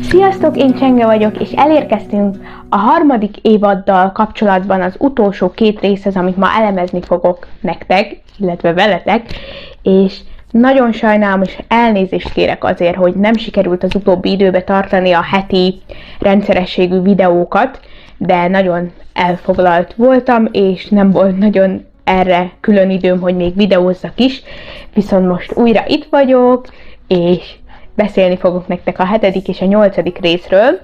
Sziasztok, én Csenge vagyok, és elérkeztünk a harmadik évaddal kapcsolatban az utolsó két részhez, amit ma elemezni fogok nektek, illetve veletek, és nagyon sajnálom, és elnézést kérek azért, hogy nem sikerült az utóbbi időben tartani a heti rendszerességű videókat, de nagyon elfoglalt voltam, és nem volt nagyon erre külön időm, hogy még videózzak is, viszont most újra itt vagyok, és beszélni fogok nektek a 7. és a 8. részről.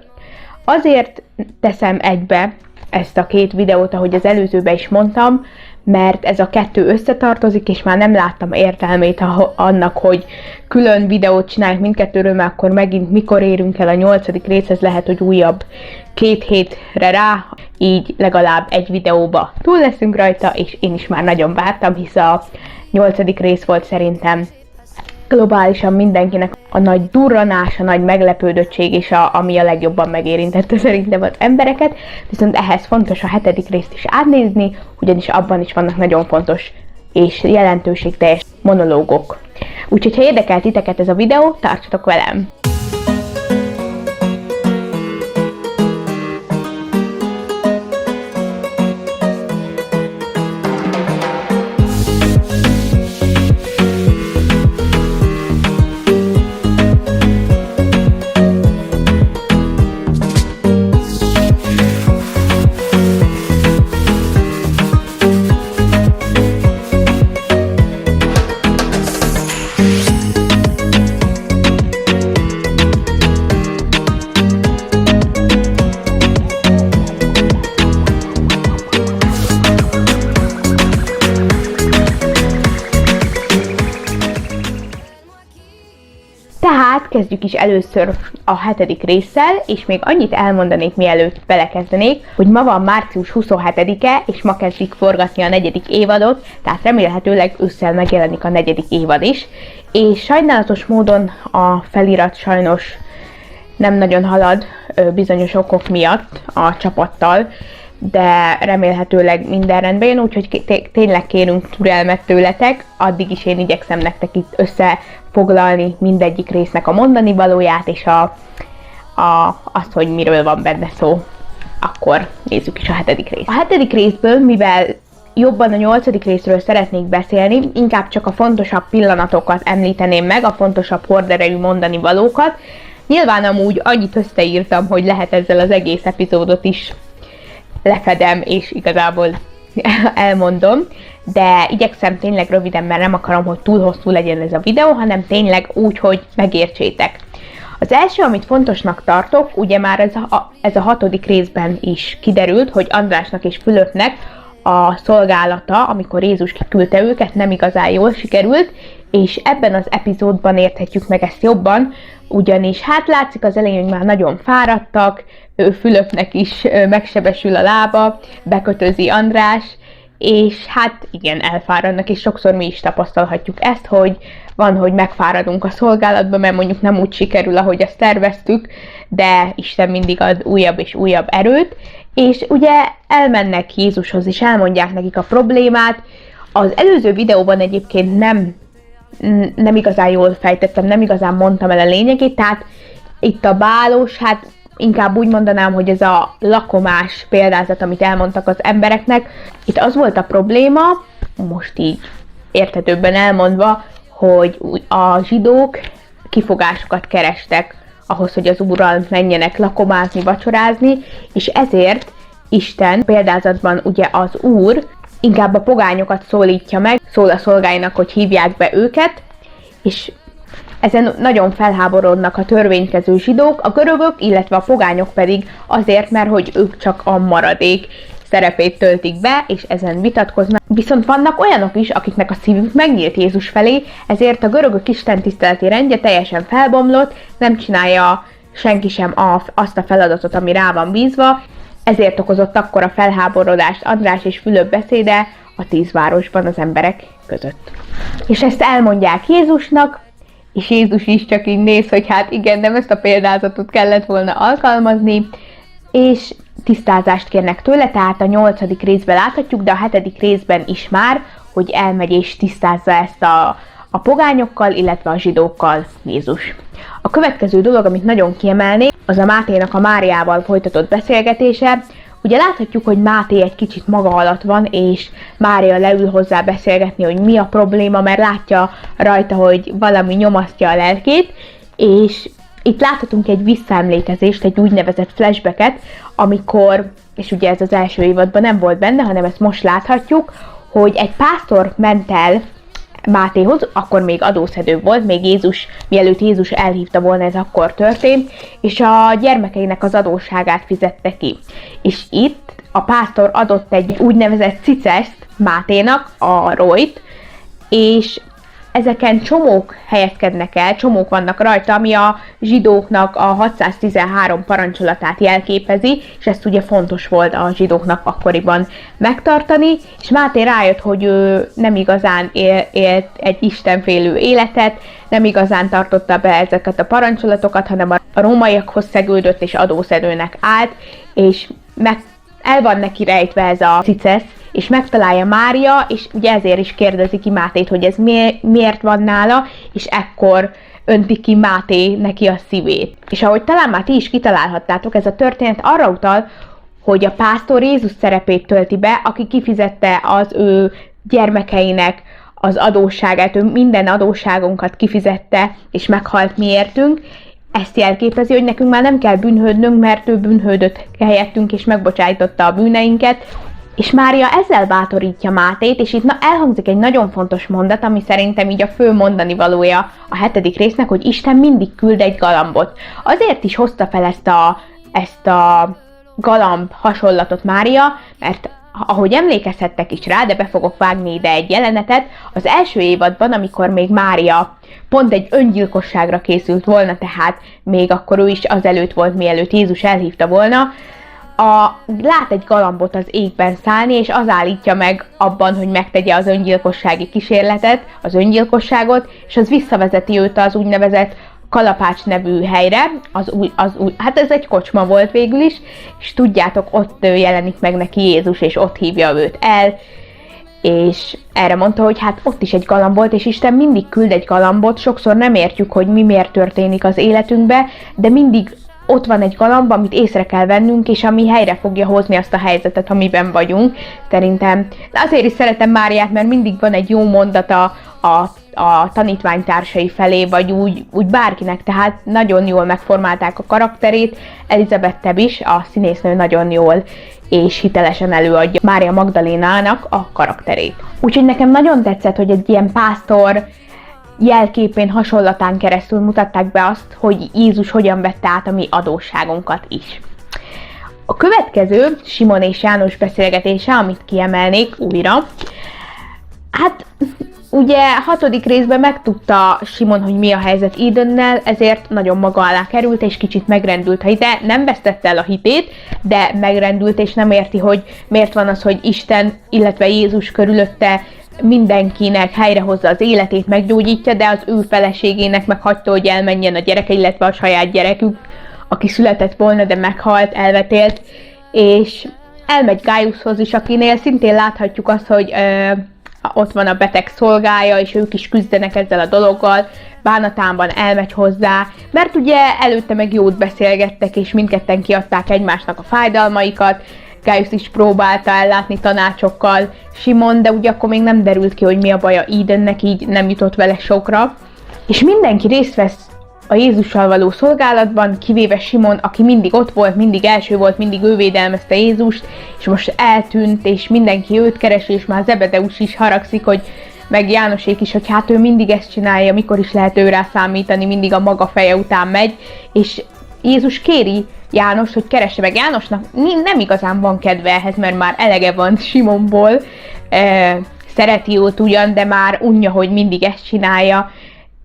Azért teszem egybe ezt a két videót, ahogy az előzőben is mondtam, mert ez a kettő összetartozik, és már nem láttam értelmét annak, hogy külön videót csináljuk mindkettőről, mert akkor megint mikor érünk el a 8. részhez, lehet, hogy újabb 2 hétre rá, így legalább egy videóba túl leszünk rajta, és én is már nagyon vártam, hisz a 8. rész volt szerintem globálisan mindenkinek a nagy durranás, a nagy meglepődöttség, és ami a legjobban megérintette szerintem az embereket, viszont ehhez fontos a 7. részt is átnézni, ugyanis abban is vannak nagyon fontos és jelentőségteljes monológok. Úgyhogy, ha érdekel titeket ez a videó, tartsatok velem! Tehát kezdjük is először a 7. résszel, és még annyit elmondanék, mielőtt belekezdenék, hogy ma van március 27-e, és ma kezdik forgatni a 4. évadot, tehát remélhetőleg ősszel megjelenik a 4. évad is, és sajnálatos módon a felirat sajnos nem nagyon halad bizonyos okok miatt a csapattal, de remélhetőleg minden rendben jön, úgyhogy tényleg kérünk türelmet tőletek, addig is én igyekszem nektek itt összefoglalni mindegyik résznek a mondani valóját, és azt, hogy miről van benne szó. Akkor nézzük is a 7. részt. A 7. részből, mivel jobban a 8. részről szeretnék beszélni, inkább csak a fontosabb pillanatokat említeném meg, a fontosabb horderejű mondani valókat. Nyilván amúgy annyit összeírtam, hogy lehet ezzel az egész epizódot is lefedem, és igazából elmondom, de igyekszem tényleg röviden, mert nem akarom, hogy túl hosszú legyen ez a videó, hanem tényleg úgy, hogy megértsétek. Az első, amit fontosnak tartok, ugye már ez a 6. részben is kiderült, hogy Andrásnak és Fülöpnek a szolgálata, amikor Jézus kiküldte őket, nem igazán jól sikerült, és ebben az epizódban érthetjük meg ezt jobban, ugyanis hát látszik az elején, hogy már nagyon fáradtak, Fülöpnek is megsebesül a lába, bekötözi András, és hát igen, elfáradnak, és sokszor mi is tapasztalhatjuk ezt, hogy van, hogy megfáradunk a szolgálatba, mert mondjuk nem úgy sikerül, ahogy azt terveztük, de Isten mindig ad újabb és újabb erőt, és ugye elmennek Jézushoz, és elmondják nekik a problémát. Az előző videóban egyébként nem igazán jól fejtettem, nem igazán mondtam el a lényegét, tehát itt a bálos, hát inkább úgy mondanám, hogy ez a lakomás példázat, amit elmondtak az embereknek. Itt az volt a probléma, most így érthetőbben elmondva, hogy a zsidók kifogásokat kerestek ahhoz, hogy az Úrral menjenek lakomázni, vacsorázni, és ezért Isten példázatban ugye az Úr inkább a pogányokat szólítja meg, szól a szolgáinak, hogy hívják be őket, és ezen nagyon felháborodnak a törvénykező zsidók, a görögök, illetve a pogányok pedig azért, mert hogy ők csak a maradék szerepét töltik be, és ezen vitatkoznak. Viszont vannak olyanok is, akiknek a szívük megnyílt Jézus felé, ezért a görögök istentiszteleti rendje teljesen felbomlott, nem csinálja senki sem azt a feladatot, ami rá van bízva, ezért okozott akkora felháborodást András és Fülöp beszéde a 10 városban az emberek között. És ezt elmondják Jézusnak, és Jézus is csak így néz, hogy hát igen, nem ezt a példázatot kellett volna alkalmazni, és tisztázást kérnek tőle, tehát a 8. részben láthatjuk, de a 7. részben is már, hogy elmegy és tisztázza ezt a pogányokkal, illetve a zsidókkal Jézus. A következő dolog, amit nagyon kiemelnék, az a Máténak a Máriával folytatott beszélgetése. Ugye láthatjuk, hogy Máté egy kicsit maga alatt van, és Mária leül hozzá beszélgetni, hogy mi a probléma, mert látja rajta, hogy valami nyomasztja a lelkét, és itt láthatunk egy visszaemlékezést, egy úgynevezett flashbacket, amikor, és ugye ez az első évadban nem volt benne, hanem ezt most láthatjuk, hogy egy pásztor ment el Mátéhoz, akkor még adószedő volt, még Jézus, mielőtt Jézus elhívta volna, ez akkor történt, és a gyermekeinek az adósságát fizette ki. És itt a pásztor adott egy úgynevezett cicest Máténak, a rojt, és ezeken csomók helyezkednek el, csomók vannak rajta, ami a zsidóknak a 613 parancsolatát jelképezi, és ezt ugye fontos volt a zsidóknak akkoriban megtartani, és Máté rájött, hogy ő nem igazán élt egy istenfélő életet, nem igazán tartotta be ezeket a parancsolatokat, hanem a rómaiakhoz szegődött és adószedőnek állt, és el van neki rejtve ez a cices, és megtalálja Mária, és ugye ezért is kérdezi ki Mátét, hogy ez miért van nála, és ekkor önti ki Máté neki a szívét. És ahogy talán már ti is kitalálhattátok, ez a történet arra utal, hogy a pásztor Jézus szerepét tölti be, aki kifizette az ő gyermekeinek az adósságát, ő minden adósságunkat kifizette, és meghalt miértünk. Ezt jelképezi, hogy nekünk már nem kell bűnhődnünk, mert ő bűnhődött helyettünk, és megbocsájtotta a bűneinket. És Mária ezzel bátorítja Mátét, és itt elhangzik egy nagyon fontos mondat, ami szerintem így a fő mondani valója a 7. résznek, hogy Isten mindig küld egy galambot. Azért is hozta fel ezt a galamb hasonlatot Mária, mert ahogy emlékezhettek is rá, de be fogok vágni ide egy jelenetet, az első évadban, amikor még Mária pont egy öngyilkosságra készült volna, tehát még akkor ő is azelőtt volt, mielőtt Jézus elhívta volna, lát egy galambot az égben szállni, és az állítja meg abban, hogy megtegye az öngyilkossági kísérletet, az öngyilkosságot, és az visszavezeti őt az úgynevezett Kalapács nevű helyre, hát ez egy kocsma volt végül is, és tudjátok, ott jelenik meg neki Jézus, és ott hívja őt el, és erre mondta, hogy hát ott is egy galamb volt, és Isten mindig küld egy galambot, sokszor nem értjük, hogy mi miért történik az életünkbe, de mindig ott van egy galamb, amit észre kell vennünk, és ami helyre fogja hozni azt a helyzetet, amiben vagyunk. Szerintem azért is szeretem Máriát, mert mindig van egy jó mondata a tanítványtársai felé, vagy úgy bárkinek, tehát nagyon jól megformálták a karakterét. Elizabeth Tebb is, a színésznő nagyon jól és hitelesen előadja Mária Magdalénának a karakterét. Úgyhogy nekem nagyon tetszett, hogy egy ilyen pásztor jelképén, hasonlatán keresztül mutatták be azt, hogy Jézus hogyan vette át a mi adósságunkat is. A következő Simon és János beszélgetése, amit kiemelnék újra. Hát ugye 6. részben megtudta Simon, hogy mi a helyzet Edennel, ezért nagyon maga alá került, és kicsit megrendült a hite. Nem vesztette el a hitét, de megrendült, és nem érti, hogy miért van az, hogy Isten, illetve Jézus körülötte mindenkinek helyrehozza az életét, meggyógyítja, de az ő feleségének meghagyta, hogy elmenjen a gyereke, illetve a saját gyerekük, aki született volna, de meghalt, elvetélt, és elmegy Gájuszhoz is, akinél szintén láthatjuk azt, hogy ott van a beteg szolgája, és ők is küzdenek ezzel a dologgal, bánatában elmegy hozzá, mert ugye előtte meg jót beszélgettek, és mindketten kiadták egymásnak a fájdalmaikat. Gájusz is próbálta ellátni tanácsokkal Simon, de ugye akkor még nem derült ki, hogy mi a baja Edennek, így nem jutott vele sokra. És mindenki részt vesz a Jézussal való szolgálatban, kivéve Simon, aki mindig ott volt, mindig első volt, mindig ő védelmezte Jézust, és most eltűnt, és mindenki őt keresi, és már Zebedeus is haragszik, hogy meg Jánosék is, hogy hát ő mindig ezt csinálja, mikor is lehet őrá számítani, mindig a maga feje után megy, és Jézus kéri Jánost, hogy keresse meg. Jánosnak nem igazán van kedve ehhez, mert már elege van Simonból, szereti őt ugyan, de már unja, hogy mindig ezt csinálja,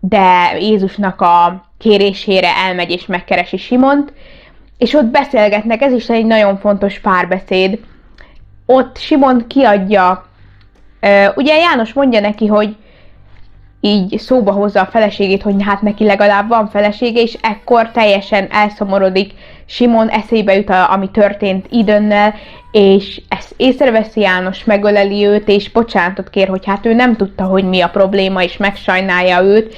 de Jézusnak a kérésére elmegy és megkeresi Simont, és ott beszélgetnek, ez is egy nagyon fontos párbeszéd. Ott Simon kiadja, ugye János mondja neki, hogy így szóba hozza a feleségét, hogy hát neki legalább van felesége, és ekkor teljesen elszomorodik Simon, eszébe jut, ami történt Idönnel, és ezt észreveszi János, megöleli őt, és bocsánatot kér, hogy hát ő nem tudta, hogy mi a probléma, és megsajnálja őt.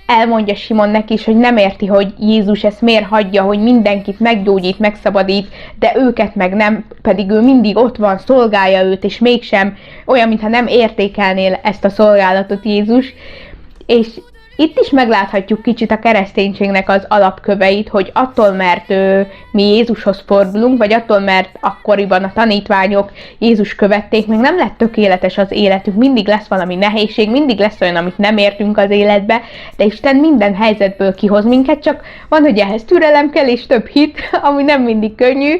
Elmondja Simon neki is, hogy nem érti, hogy Jézus ezt miért hagyja, hogy mindenkit meggyógyít, megszabadít, de őket meg nem, pedig ő mindig ott van, szolgálja őt, és mégsem olyan, mintha nem értékelnél ezt a szolgálatot Jézus. És itt is megláthatjuk kicsit a kereszténységnek az alapköveit, hogy attól, mert mi Jézushoz fordulunk, vagy attól, mert akkoriban a tanítványok Jézus követték, még nem lett tökéletes az életük, mindig lesz valami nehézség, mindig lesz olyan, amit nem értünk az életbe, de Isten minden helyzetből kihoz minket, csak van, hogy ehhez türelem kell, és több hit, ami nem mindig könnyű,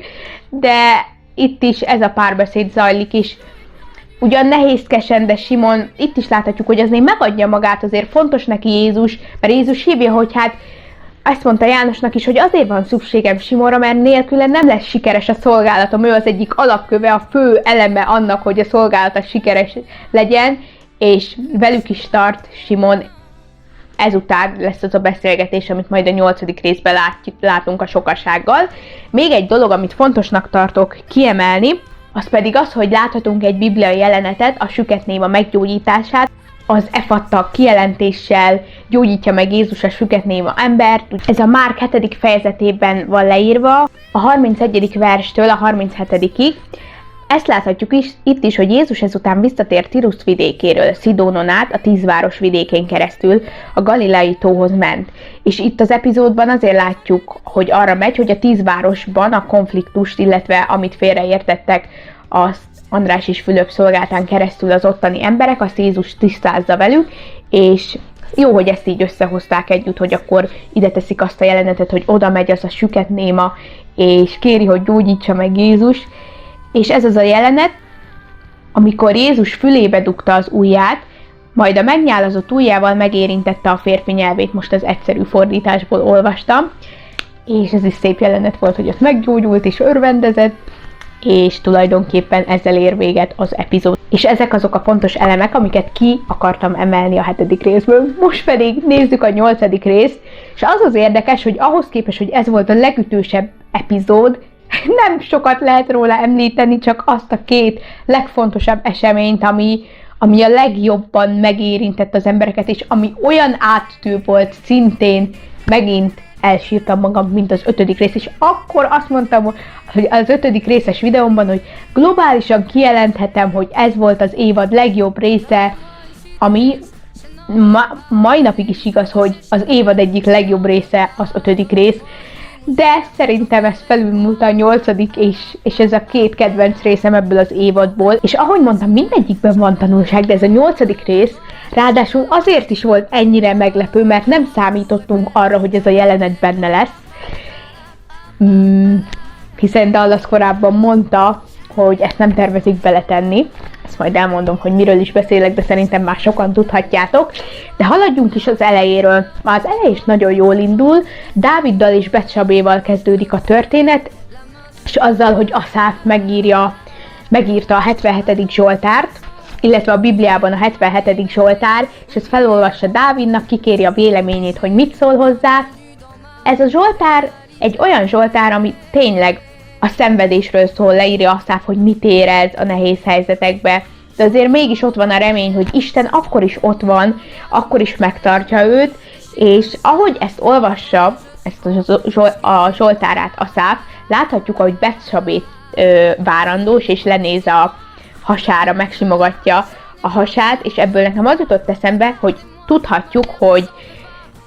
de itt is ez a párbeszéd zajlik is. Ugyan nehézkesen, de Simon, itt is láthatjuk, hogy azért megadja magát, azért fontos neki Jézus, mert Jézus hívja, hogy hát ezt mondta Jánosnak is, hogy azért van szükségem Simonra, mert nélküle nem lesz sikeres a szolgálatom, ő az egyik alapköve, a fő eleme annak, hogy a szolgálata sikeres legyen, és velük is tart Simon. Ezután lesz az a beszélgetés, amit majd a 8. részben látunk a sokasággal. Még egy dolog, amit fontosnak tartok kiemelni, az pedig az, hogy láthatunk egy bibliai jelenetet, a süketnéma meggyógyítását, az efatta kijelentéssel gyógyítja meg Jézus a süketnéma embert. Ez a Márk 7. fejezetében van leírva, a 31. verstől a 37-ig. Ezt láthatjuk is, itt is, hogy Jézus ezután visszatért Tirus vidékéről, Szidónon át, a 10 város vidékén keresztül a Galileai tóhoz ment. És itt az epizódban azért látjuk, hogy arra megy, hogy a 10 városban a konfliktust, illetve amit félreértettek, azt András és Fülöp szolgáltán keresztül az ottani emberek, azt Jézus tisztázza velük, és jó, hogy ezt így összehozták együtt, hogy akkor ide teszik azt a jelenetet, hogy oda megy az a süketnéma, és kéri, hogy gyógyítsa meg Jézus. És ez az a jelenet, amikor Jézus fülébe dugta az ujját, majd a megnyálazott ujjával megérintette a férfi nyelvét, most az egyszerű fordításból olvastam, és ez is szép jelenet volt, hogy ott meggyógyult és örvendezett, és tulajdonképpen ezzel ér véget az epizód. És ezek azok a fontos elemek, amiket ki akartam emelni a 7. részből. Most pedig nézzük a 8. részt, és az az érdekes, hogy ahhoz képest, hogy ez volt a legütősebb epizód, nem sokat lehet róla említeni, csak azt a 2 legfontosabb eseményt, ami a legjobban megérintett az embereket, és ami olyan áttű volt, szintén megint elsírtam magam, mint az 5. rész, és akkor azt mondtam, hogy az 5. részes videómban, hogy globálisan kijelenthetem, hogy ez volt az évad legjobb része, ami mai napig is igaz, hogy az évad egyik legjobb része az 5. rész, de szerintem ez felülmúlt a 8. és ez a 2 kedvenc részem ebből az évadból, és ahogy mondtam, mindegyikben van tanulság, de ez a 8. rész ráadásul azért is volt ennyire meglepő, mert nem számítottunk arra, hogy ez a jelenet benne lesz, hiszen Dallas korábban mondta, hogy ezt nem tervezik beletenni. Ezt majd elmondom, hogy miről is beszélek, de szerintem már sokan tudhatjátok. De haladjunk is az elejéről. Már az elej is nagyon jól indul, Dáviddal és Betsabéval kezdődik a történet, és azzal, hogy Aszáf megírta a 77. Zsoltárt, illetve a Bibliában a 77. Zsoltár, és ezt felolvassa Dávidnak, kikéri a véleményét, hogy mit szól hozzá. Ez a Zsoltár egy olyan Zsoltár, ami tényleg a szenvedésről szól, leírja Aszáf, hogy mit érez a nehéz helyzetekbe, de azért mégis ott van a remény, hogy Isten akkor is ott van, akkor is megtartja őt, és ahogy ezt olvassa, ezt a Zsoltárát Aszáf, láthatjuk, hogy Betsabét várandós, és lenéz a hasára, megsimogatja a hasát, és ebből nekem az jutott eszembe, hogy tudhatjuk, hogy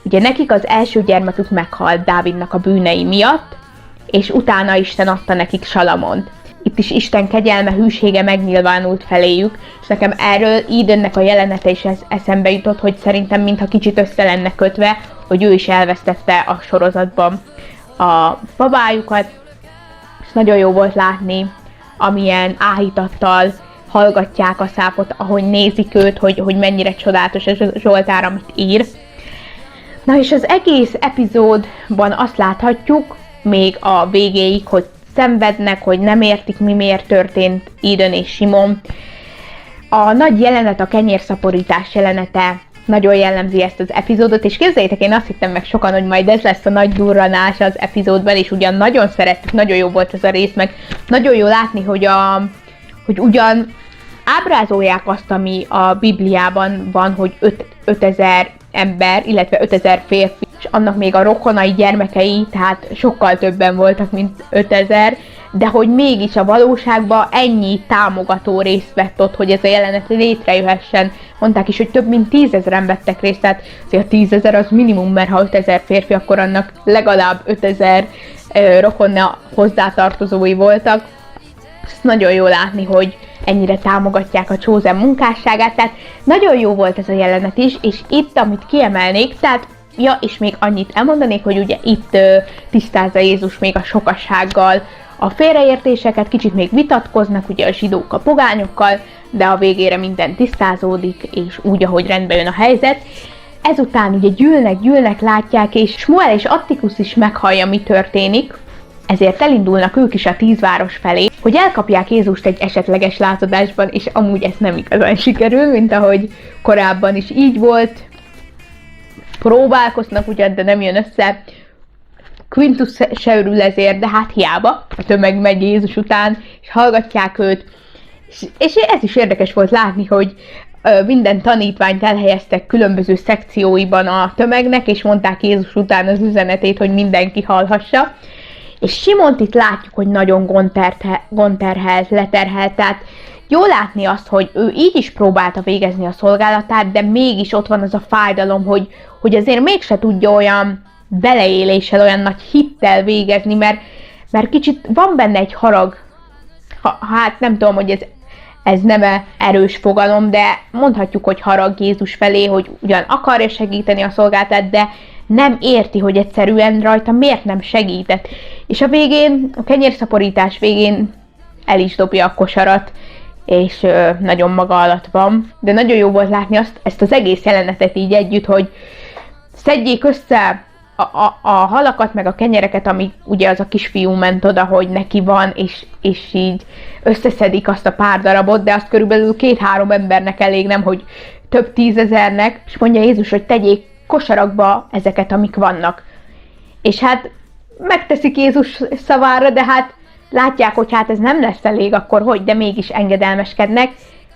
ugye nekik az első gyermekük meghalt Dávidnak a bűnei miatt, és utána Isten adta nekik Salamont. Itt is Isten kegyelme, hűsége megnyilvánult feléjük, és nekem erről Idennek a jelenete is eszembe jutott, hogy szerintem mintha kicsit össze lenne kötve, hogy ő is elvesztette a sorozatban a babájukat, és nagyon jó volt látni, amilyen áhítattal hallgatják Aszáfot, ahogy nézik őt, hogy mennyire csodálatos ez a Zsoltár, amit ír. Na és az egész epizódban azt láthatjuk, még a végéig, hogy szenvednek, hogy nem értik, mi miért történt Iden és Simon. A nagy jelenet, a kenyérszaporítás jelenete nagyon jellemzi ezt az epizódot, és képzeljétek, én azt hittem meg sokan, hogy majd ez lesz a nagy durranás az epizódban, és ugyan nagyon szerettük, nagyon jó volt ez a rész, meg nagyon jó látni, hogy ugyan ábrázolják azt, ami a Bibliában van, hogy 5000 ember, illetve 5000 férfi, és annak még a rokonai gyermekei, tehát sokkal többen voltak, mint 5000, de hogy mégis a valóságban ennyi támogató részt vett ott, hogy ez a jelenet létrejöhessen. Mondták is, hogy több mint 10 000-en vettek részt, tehát azért a 10 000 az minimum, mert ha 5000 férfi, akkor annak legalább 5000 rokonna hozzátartozói voltak. Ezt nagyon jó látni, hogy ennyire támogatják a Chosen munkásságát, tehát nagyon jó volt ez a jelenet is, és itt, amit kiemelnék, tehát ja, és még annyit elmondanék, hogy ugye itt tisztázza Jézus még a sokassággal a félreértéseket, kicsit még vitatkoznak ugye a zsidók a pogányokkal, de a végére minden tisztázódik, és úgy, ahogy rendbe jön a helyzet. Ezután ugye gyűlnek, látják, és Smuel és Attikus is meghallja, mi történik, ezért elindulnak ők is a 10 város felé, hogy elkapják Jézust egy esetleges látodásban, és amúgy ez nem igazán sikerül, mint ahogy korábban is így volt. Próbálkoznak ugyan, de nem jön össze. Quintus se örül ezért, de hát hiába. A tömeg megy Jézus után, és hallgatják őt. És ez is érdekes volt látni, hogy minden tanítványt elhelyeztek különböző szekcióiban a tömegnek, és mondták Jézus után az üzenetét, hogy mindenki hallhassa. És Simont itt látjuk, hogy nagyon gonterhelt, leterhelt, tehát jó látni azt, hogy ő így is próbálta végezni a szolgálatát, de mégis ott van az a fájdalom, hogy azért mégse tudja olyan beleéléssel, olyan nagy hittel végezni, mert kicsit van benne egy harag, hát nem tudom, hogy ez nem erős fogalom, de mondhatjuk, hogy harag Jézus felé, hogy ugyan akarja segíteni a szolgálatát, de nem érti, hogy egyszerűen rajta miért nem segített. És a végén, a kenyérszaporítás végén el is dobja a kosarat, és nagyon maga alatt van. De nagyon jó volt látni ezt az egész jelenetet így együtt, hogy szedjék össze a halakat, meg a kenyereket, ami ugye az a kisfiú ment oda, hogy neki van, és így összeszedik azt a pár darabot, de azt körülbelül 2-3 embernek elég, nem hogy több 10 000-nek, és mondja Jézus, hogy tegyék kosarakba ezeket, amik vannak. És hát megteszik Jézus szavára, de hát látják, hogy hát ez nem lesz elég, akkor hogy, de mégis engedelmeskednek,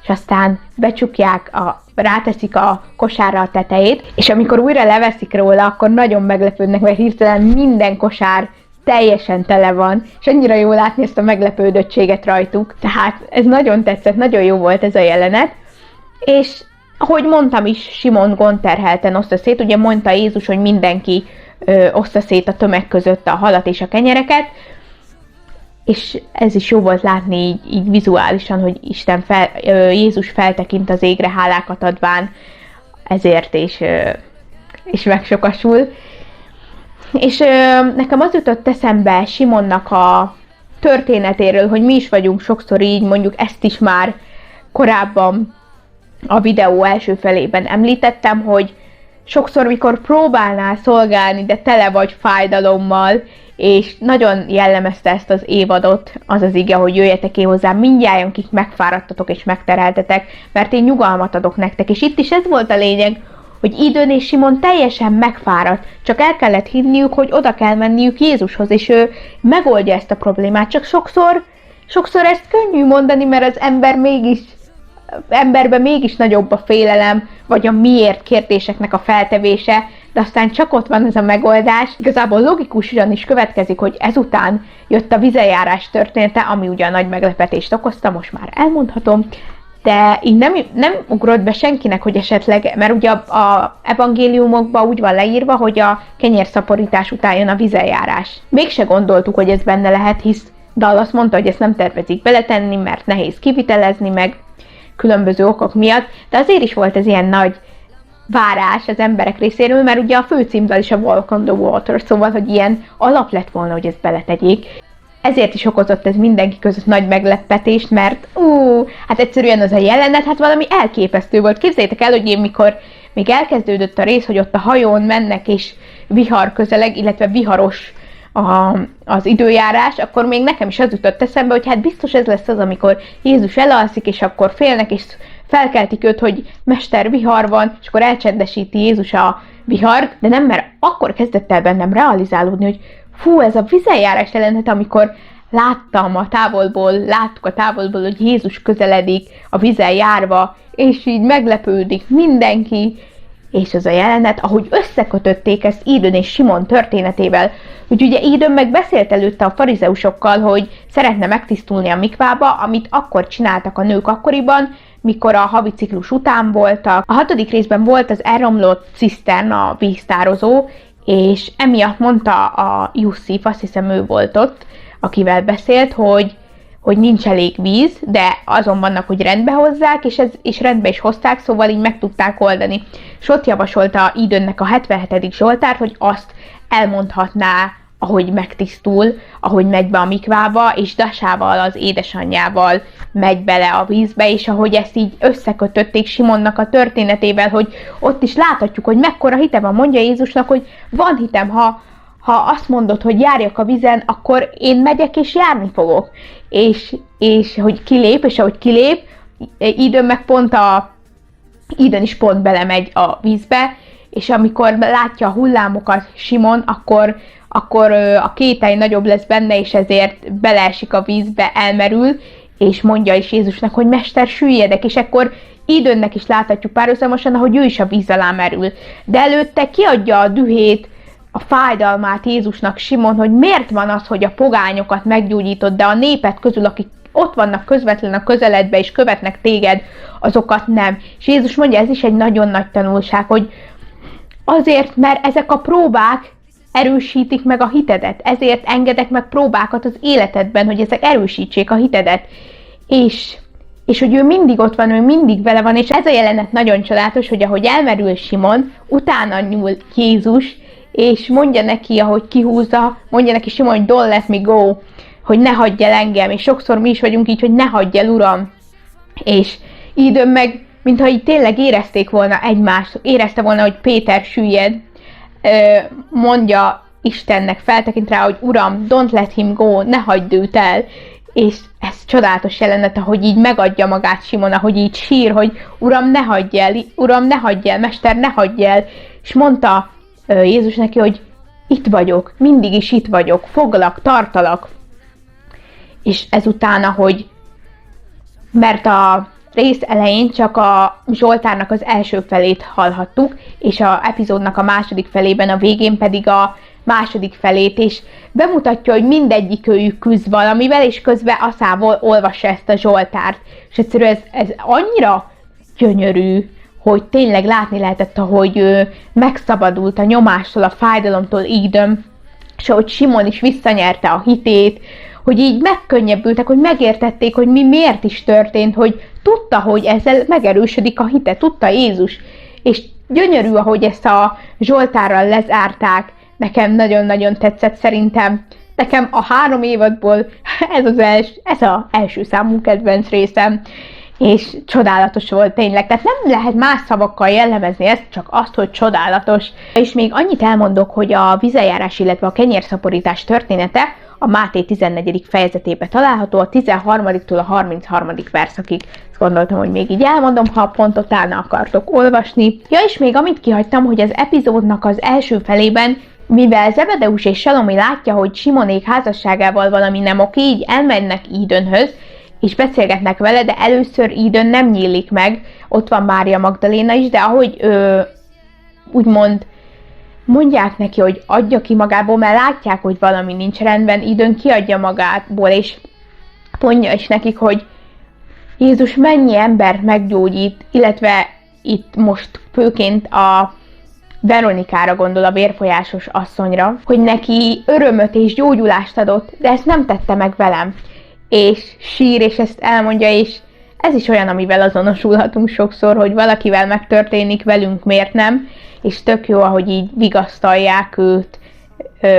és aztán becsukják, ráteszik a kosárra a tetejét, és amikor újra leveszik róla, akkor nagyon meglepődnek, mert hirtelen minden kosár teljesen tele van, és annyira jó látni ezt a meglepődöttséget rajtuk. Tehát ez nagyon tetszett, nagyon jó volt ez a jelenet, és ahogy mondtam is, Simon gonterhelten oszta szét, ugye mondta Jézus, hogy mindenki oszta szét a tömeg között a halat és a kenyereket, és ez is jó volt látni így vizuálisan, hogy Jézus feltekint az égre hálákat adván ezért, és megsokasul. És nekem az jutott eszembe Simonnak a történetéről, hogy mi is vagyunk sokszor így, mondjuk ezt is már korábban a videó első felében említettem, hogy sokszor, mikor próbálnál szolgálni, de tele vagy fájdalommal, és nagyon jellemezte ezt az évadot, az az ige, hogy jöjjetek én hozzám mindnyájan, akik megfáradtatok és megterheltetek, mert én nyugalmat adok nektek. És itt is ez volt a lényeg, hogy Időn és Simon teljesen megfáradt, csak el kellett hinniük, hogy oda kell menniük Jézushoz, és ő megoldja ezt a problémát. Csak sokszor ezt könnyű mondani, mert az emberben mégis nagyobb a félelem, vagy a miért kérdéseknek a feltevése, de aztán csak ott van ez a megoldás. Igazából logikusan is következik, hogy ezután jött a vizejárás története, ami ugye a nagy meglepetést okozta, most már elmondhatom, de így nem ugrott be senkinek, hogy esetleg, mert ugye a evangéliumokban úgy van leírva, hogy a kenyérszaporítás után jön a vizejárás. Mégse gondoltuk, hogy ez benne lehet, hisz Dallas mondta, hogy ezt nem tervezik beletenni, mert nehéz kivitelezni, meg különböző okok miatt, de azért is volt ez ilyen nagy várás az emberek részéről, mert ugye a főcímdal is a Walk on the Water, szóval, hogy ilyen alap lett volna, hogy ezt beletegyék. Ezért is okozott ez mindenki között nagy meglepetést, mert hát egyszerűen az a jelenet, hát valami elképesztő volt. Képzeljétek el, hogy én mikor még elkezdődött a rész, hogy ott a hajón mennek és vihar közeleg, illetve viharos az időjárás, akkor még nekem is az jutott eszembe, hogy hát biztos ez lesz az, amikor Jézus elalszik, és akkor félnek, és felkeltik őt, hogy mester, vihar van, és akkor elcsendesíti Jézus a vihart, de nem, mert akkor kezdett el bennem realizálódni, hogy fú, ez a vizeljárás jelenet, amikor láttuk a távolból, hogy Jézus közeledik a vízen járva, és így meglepődik mindenki, és az a jelenet, ahogy összekötötték ezt Ídön és Simon történetével, hogy ugye Ídön meg beszélt előtte a farizeusokkal, hogy szeretne megtisztulni a mikvába, amit akkor csináltak a nők akkoriban, mikor a havi ciklus után voltak. A 6. részben volt az elromlott cisztern, a víztározó, és emiatt mondta a Jusszif, azt hiszem ő volt ott, akivel beszélt, hogy nincs elég víz, de azon vannak, hogy rendbe hozzák, és rendbe is hozták, szóval így meg tudták oldani. És ott javasolta Ídönnek a 77. Zsoltárt, hogy azt elmondhatná, ahogy megtisztul, ahogy megy be a mikvába, és Dasával, az édesanyjával megy bele a vízbe, és ahogy ezt így összekötötték Simonnak a történetével, hogy ott is láthatjuk, hogy mekkora hite van, mondja Jézusnak, hogy van hitem, ha azt mondod, hogy járjak a vízen, akkor én megyek és járni fogok. És hogy kilép, és ahogy kilép, Ídön is pont belemegy a vízbe, és amikor látja a hullámokat Simon, akkor a kételj nagyobb lesz benne, és ezért beleesik a vízbe, elmerül, és mondja is Jézusnak, hogy mester, süllyedek, és akkor Ídönnek is láthatjuk párhuzamosan, ahogy ő is a víz alá merül. De előtte kiadja a dühét, a fájdalmát Jézusnak Simon, hogy miért van az, hogy a pogányokat meggyógyítod, de a népet közül, akik ott vannak közvetlenül a közeledbe és követnek téged, azokat nem. És Jézus mondja, ez is egy nagyon nagy tanulság, hogy azért, mert ezek a próbák erősítik meg a hitedet, ezért engedek meg próbákat az életedben, hogy ezek erősítsék a hitedet. És hogy ő mindig ott van, ő mindig vele van, és ez a jelenet nagyon csodálatos, hogy ahogy elmerül Simon, utána nyúl Jézus, és mondja neki, ahogy kihúzza, mondja neki Simon, hogy don't let me go, hogy ne hagyj el engem, és sokszor mi is vagyunk így, hogy ne hagyj el, Uram. És Ídön meg, mintha így tényleg érezték volna egymást, érezte volna, hogy Péter süllyed, mondja Istennek, feltekint rá, hogy Uram, don't let him go, ne hagyd őt el. És ez csodálatos jelenet, ahogy így megadja magát Simon, ahogy így sír, hogy Uram, ne hagyj el, Uram, ne hagyj el, Mester, ne hagyj el. És mondta Jézus neki, hogy itt vagyok, mindig is itt vagyok, foglak, tartalak. És ezután, mert a rész elején csak a Zsoltárnak az első felét hallhattuk, és a epizódnak a második felében, a végén pedig a második felét, és bemutatja, hogy mindegyikőjük küzd valamivel, és közben aszából olvassa ezt a Zsoltárt. És egyszerűen ez annyira gyönyörű, hogy tényleg látni lehetett, ahogy ő megszabadult a nyomástól, a fájdalomtól Ídön, és ahogy Simon is visszanyerte a hitét, hogy így megkönnyebbültek, hogy megértették, hogy mi miért is történt, hogy tudta, hogy ezzel megerősödik a hite, tudta Jézus. És gyönyörű, ahogy ezt a Zsoltárral lezárták, nekem nagyon-nagyon tetszett szerintem. Nekem a 3 évadból ez az első számú kedvenc részem, és csodálatos volt tényleg. Tehát nem lehet más szavakkal jellemezni ezt, csak azt, hogy csodálatos. És még annyit elmondok, hogy a vizejárás, illetve a kenyérszaporítás története a Máté 14. fejezetében található, a 13-tól a 33. verszakig. Ezt gondoltam, hogy még így elmondom, ha pont utána akartok olvasni. Ja, és még amit kihagytam, hogy az epizódnak az első felében, mivel Zebedeus és Salomé látja, hogy Simonék házasságával valami nem oké, így elmennek Ídönhöz, és beszélgetnek vele, de először Ídön nem nyílik meg, ott van Mária Magdaléna is, de ahogy úgymond mondják neki, hogy adja ki magából, mert látják, hogy valami nincs rendben, Ídön kiadja magából, és mondja is nekik, hogy Jézus mennyi embert meggyógyít, illetve itt most főként a Veronikára gondol, a vérfolyásos asszonyra, hogy neki örömöt és gyógyulást adott, de ezt nem tette meg velem. És sír, és ezt elmondja, és ez is olyan, amivel azonosulhatunk sokszor, hogy valakivel megtörténik, velünk miért nem, és tök jó, ahogy így vigasztalják őt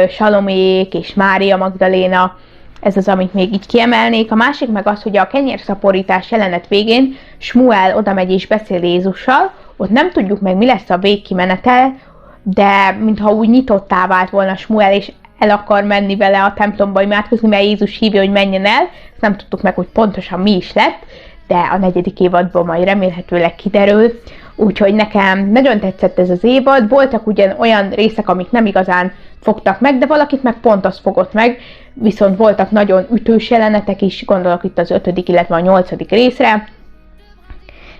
Salomék és Mária Magdaléna, ez az, amit még így kiemelnék. A másik meg az, hogy a kenyérszaporítás jelenet végén Smuel oda megy és beszél Jézussal, ott nem tudjuk meg, mi lesz a végkimenetel, de mintha úgy nyitottá vált volna Smuel, és el akar menni vele a templomba imádkozni, mert Jézus hívja, hogy menjen el. Ezt nem tudtuk meg, hogy pontosan mi is lett, de a 4. évadból majd remélhetőleg kiderül. Úgyhogy nekem nagyon tetszett ez az évad. Voltak ugyan olyan részek, amik nem igazán fogtak meg, de valakit meg pont az fogott meg, viszont voltak nagyon ütős jelenetek is, gondolok itt az 5., illetve a 8. részre,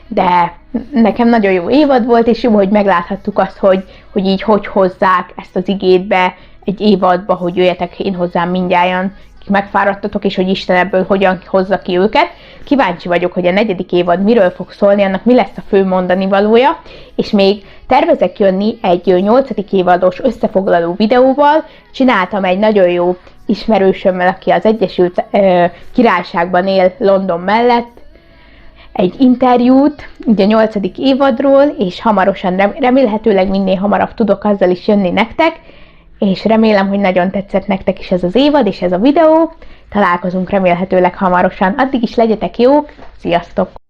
de nekem nagyon jó évad volt, és jó, hogy megláthattuk azt, hogy így hogy hozzák ezt az igét be egy évadba, hogy jöjjetek én hozzám mindjárt, megfáradtatok, és hogy Isten ebből hogyan hozza ki őket. Kíváncsi vagyok, hogy a 4. évad miről fog szólni, annak mi lesz a fő mondani valója, és még tervezek jönni egy 8. évados összefoglaló videóval. Csináltam egy nagyon jó ismerősömmel, aki az Egyesült Királyságban él London mellett, egy interjút, ugye a 8. évadról, és hamarosan, remélhetőleg minél hamarabb tudok azzal is jönni nektek, és remélem, hogy nagyon tetszett nektek is ez az évad és ez a videó. Találkozunk remélhetőleg hamarosan. Addig is legyetek jók, sziasztok!